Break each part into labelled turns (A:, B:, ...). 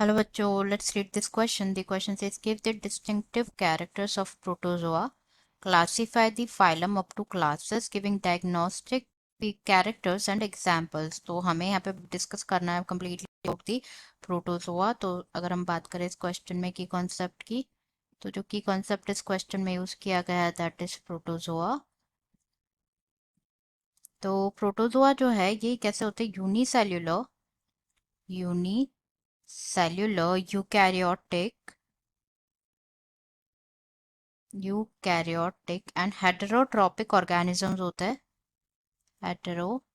A: Hello बच्चों, let's read this question. The question says give the distinctive characters of protozoa, classify the phylum up to classes, giving diagnostic characters and examples. तो हमें यहाँ पे discuss करना है completely about the protozoa. तो अगर हम बात करें इस क्वेश्चन में की कॉन्सेप्ट की, तो जो की कॉन्सेप्ट इस क्वेश्चन में यूज किया गया है दैट इज प्रोटोजोआ. तो प्रोटोजोआ जो है ये कैसे होते हैं? Unicellular eukaryotic and heterotrophic organisms होते हैं. हेटेरोट्रॉपिक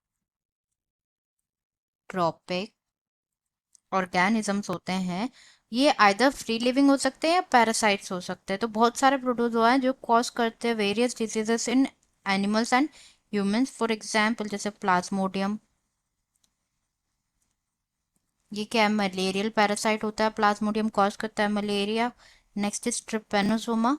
A: ऑर्गेनिजम्स होते हैं. ये आइदर फ्री लिविंग हो सकते हैं या पैरासाइट्स हो सकते हैं. तो बहुत सारे प्रोटोजोआ हैं जो कॉज करते हैं various diseases in animals and humans. For example जैसे प्लाज्मोडियम, ये क्या है? मलेरियल पैरासाइट होता है. प्लाज्मोडियम कॉज करता है मलेरिया. नेक्स्ट इज ट्रिपेनोसोमा,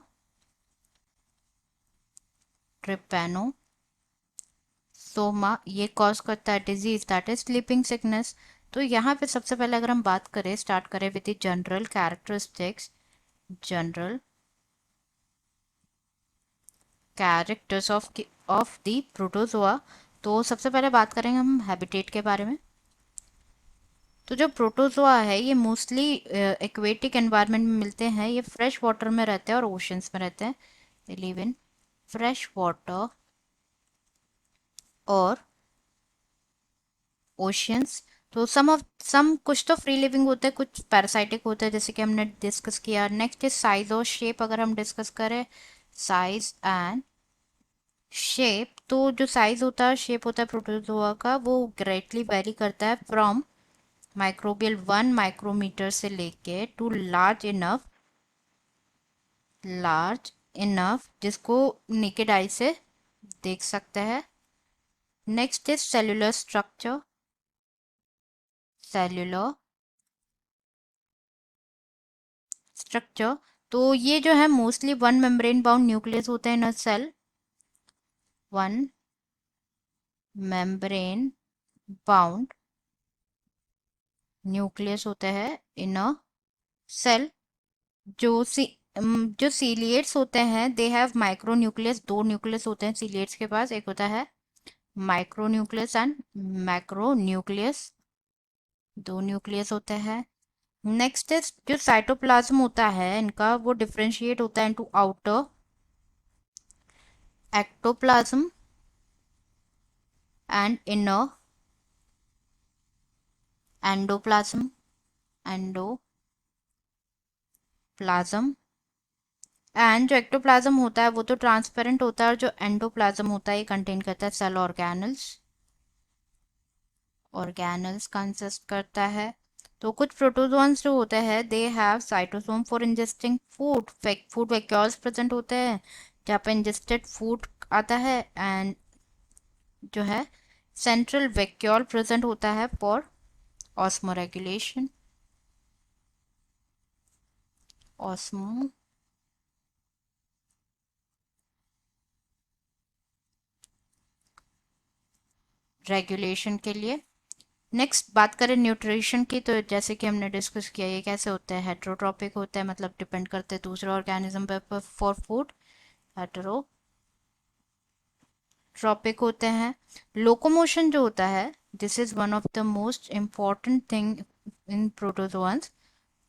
A: ये कॉज करता है disease that is sleeping sickness. तो यहाँ पे सबसे पहले अगर हम बात करें, स्टार्ट करें with the general characters of the protozoa. तो सबसे पहले बात करेंगे हम हैबिटेट के बारे में. तो जो प्रोटोजोआ है ये मोस्टली एक्वेटिक एनवायरनमेंट में मिलते हैं. ये फ्रेश वाटर में रहते हैं और ओशंस में रहते हैं. They live in fresh water और ओशियंस. तो सम कुछ तो फ्री लिविंग होते हैं, कुछ पैरासाइटिक होते हैं जैसे कि हमने डिस्कस किया. नेक्स्ट इज साइज और शेप. अगर हम डिस्कस करें साइज एंड शेप, तो जो साइज होता है, शेप होता है प्रोटोजोआ का, वो ग्रेटली वेरी करता है फ्रॉम माइक्रोबियल 1 माइक्रोमीटर से लेके टू लार्ज इनफ जिसको नेकेड आई से देख सकते हैं. Next is cellular structure. तो ये जो है mostly one membrane bound nucleus होते हैं in a cell. One membrane bound nucleus होते हैं इन अ सेल. जो सी जो सीलिएट्स होते हैं दे हैव माइक्रो न्यूक्लियस. दो न्यूक्लियस होते हैं सीलिएट्स के पास. एक होता है micro nucleus and macro nucleus. दो न्यूक्लियस होते हैं. नेक्स्ट इज जो साइटोप्लाज्म होता है इनका, वो डिफरेंशिएट होता है into outer ectoplasm and inner endoplasm. Endoplasm and जो एक्टोप्लाज्म होता है वो तो ट्रांसपेरेंट होता है, और जो एंडोप्लाज्म होता है ये कंटेन करता है सेल ऑर्गेनल्स कंसिस्ट करता है. तो कुछ प्रोटोजोन्स जो होते हैं they have cytostome for ingesting food vacuoles present होते हैं जहाँ पे इंजेस्टेड फूड आता है. एंड जो है सेंट्रल वैक्यूल प्रेजेंट होता है फॉर ऑस्मोरेगुलेशन. ऑस्मो रेगुलेशन के लिए. नेक्स्ट बात करें न्यूट्रिशन की, तो जैसे कि हमने डिस्कस किया ये कैसे होता है? हेट्रोट्रॉपिक होता है, मतलब डिपेंड करते हैं दूसरे ऑर्गेनिज्म पे फॉर फूड. हेट्रोट्रॉपिक होते हैं. लोकोमोशन जो होता है, this is one of the most important thing in protozoans.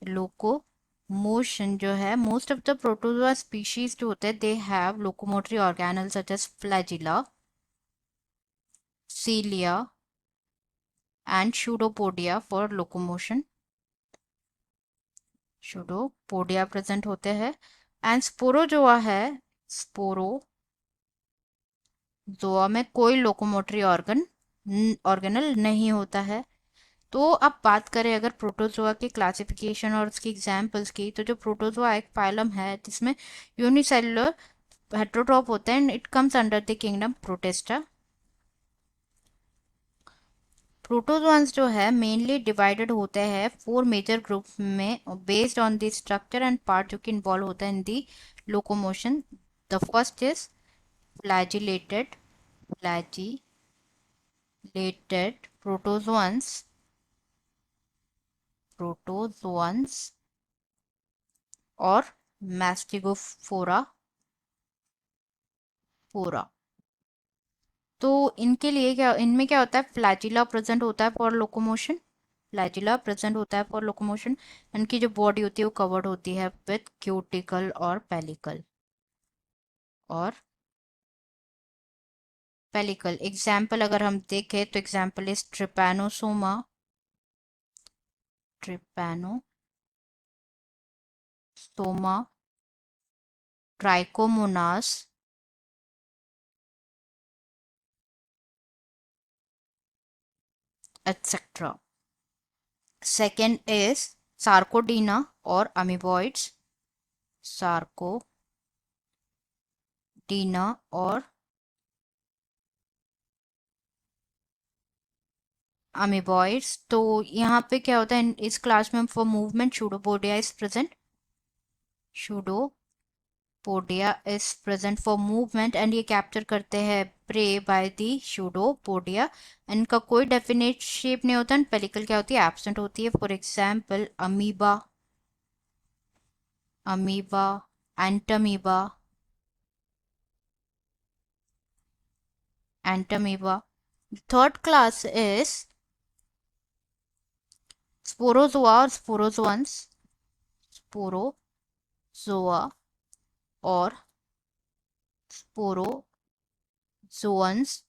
A: Locomotion जो है, most of the protozoa species जो होते हैं they have locomotory organelle such as flagella, cilia and pseudopodia for locomotion. Pseudopodia present होते हैं. एंड स्पोरोजोआ है, Sporozoa में कोई लोकोमोटरी ऑर्गेनल नहीं होता है. तो अब बात करें अगर प्रोटोजोआ की क्लासिफिकेशन और उसकी एग्जाम्पल्स की, तो जो प्रोटोजोआ एक फाइलम है जिसमें यूनिसेलुलर हेट्रोट्रॉप होते हैं. It comes under the kingdom Protista. Protozoans जो है मेनली डिवाइडेड होते हैं 4 मेजर ग्रुप्स में based on the structure and part जो कि इन्वॉल्व होता है in the locomotion. The first is flagellated flagellated protozoans. Protozoans और मैस्टिगोफोरा फोरा। तो इनके लिए क्या, इनमें क्या होता है, फ्लैजिला प्रेजेंट होता है फॉर लोकोमोशन, फ्लैजिला प्रेजेंट होता है फॉर लोकोमोशन। इनकी जो बॉडी होती है वो कवर्ड होती है विथ क्यूटिकल और पेलिकल। और पेलिकल एग्जाम्पल अगर हम देखें तो example is Trypanosoma, Trypanosoma, trichomonas, etc. Second is Sarcodina or amoeboids, Sarcodina और amoeboids। तो यहाँ पे क्या होता है, इस क्लास में for movement pseudopodia is present, pseudopodia is present for movement and ये कैप्चर करते हैं प्रे बाय दी शूडोपोडिया। इनका कोई डेफिनेट शेप नहीं होता, पेलिकल क्या होती है, एब्सेंट होती है। For example amoeba, amoeba, Entamoeba, Entamoeba. Third class is Sporozoa और स्पोरोजोअन्स, स्पोरोजोआ और स्पोरोजोअन्स।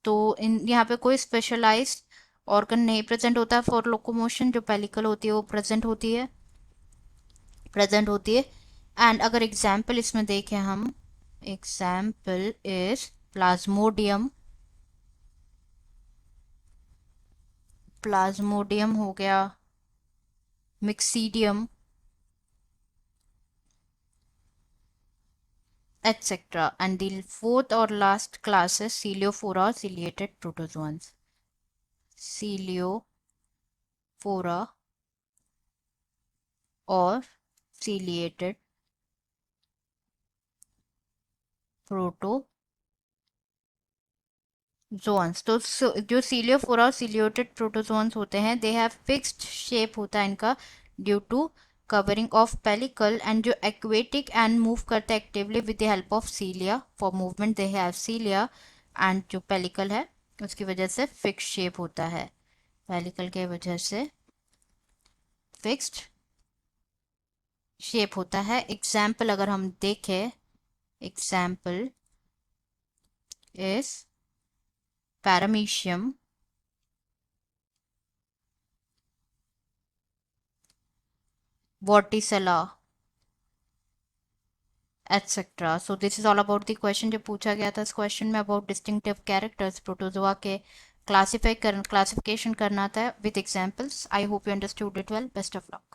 A: तो इन यहाँ पे कोई स्पेशलाइज्ड ऑर्गन नहीं प्रेजेंट होता फॉर लोकोमोशन, जो पेलिकल होती है वो प्रेजेंट होती है। एंड अगर एग्जाम्पल इसमें देखें हम, एग्जाम्पल इज प्लाज्मोडियम, प्लाज्मोडियम हो गया, मिक्सीडियम, etc. And the fourth or last class is Coeliophora, ciliated protozoans. Coeliophora और ciliated protozoans। तो जो सीलियोफोरा और सिलियोटेड प्रोटोजोन्स होते हैं, दे हैव फिक्स्ड शेप होता है इनका due to covering of pellicle, and जो एक्वेटिक एंड मूव करते हैं actively with the help of cilia, for movement they have cilia, and जो पेलिकल है उसकी वजह से फिक्स शेप होता है, पेलिकल के वजह से फिक्स्ड शेप होता है। एग्जाम्पल अगर हम देखें, example is Paramecium, Vorticella, etc. So this is all about the question जो पूछा गया था इस क्वेश्चन में अबाउट डिस्टिंक्टिव कैरेक्टर्स प्रोटोजोआ के क्लासिफिकेशन करना था with examples. I hope you understood it well. Best of luck.